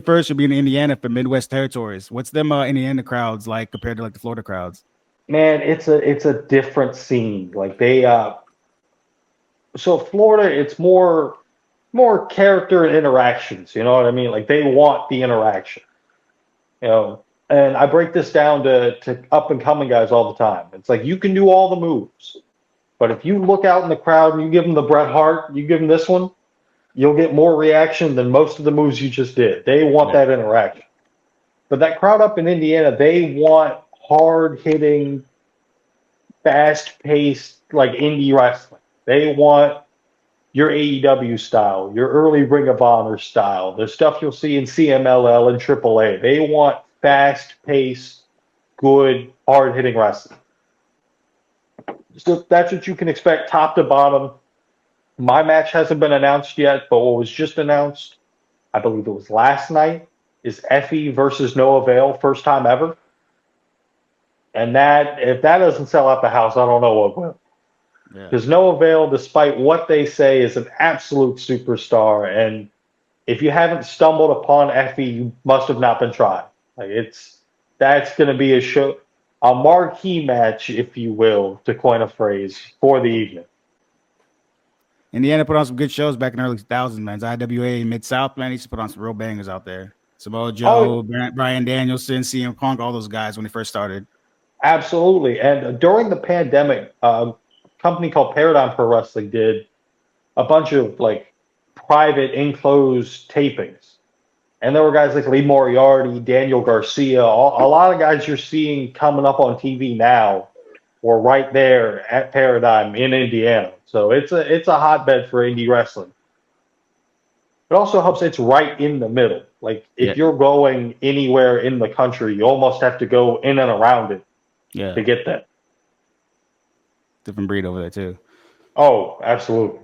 First should be in Indiana for Midwest territories. What's them Indiana crowds like compared to like the Florida crowds? Man, it's a different scene. Like they so Florida, it's more character and interactions. You know what I mean? Like they want the interaction. You know, and I break this down to up and coming guys all the time. It's like you can do all the moves, but if you look out in the crowd and you give them the Bret Hart, you give them this one, you'll get more reaction than most of the moves you just did. They want Yeah. that interaction. But that crowd up in Indiana, they want hard hitting, fast paced, like indie wrestling. They want your AEW style, your early Ring of Honor style, the stuff you'll see in CMLL and AAA. They want fast paced, good, hard hitting wrestling. So that's what you can expect top to bottom. My match hasn't been announced yet, but what was just announced, I believe it was last night, is Effie versus No Avail, first time ever. And that, if that doesn't sell out the house, I don't know what will. Yeah. Because No Avail, despite what they say, is an absolute superstar. And if you haven't stumbled upon Effie, you must have not been trying. Like that's going to be a marquee match, if you will, to coin a phrase, for the evening. Indiana put on some good shows back in the early 2000s, man. IWA Mid South, man, he used to put on some real bangers out there. Samoa Joe, Brian Danielson, CM Punk, all those guys when they first started. Absolutely. And during the pandemic, a company called Paradigm Pro Wrestling did a bunch of like private enclosed tapings. And there were guys like Lee Moriarty, Daniel Garcia, a lot of guys you're seeing coming up on TV now were right there at Paradigm in Indiana. So it's a hotbed for indie wrestling. It also helps it's right in the middle. Like if you're going anywhere in the country, you almost have to go in and around it to get that. Different breed over there too. Oh, absolutely.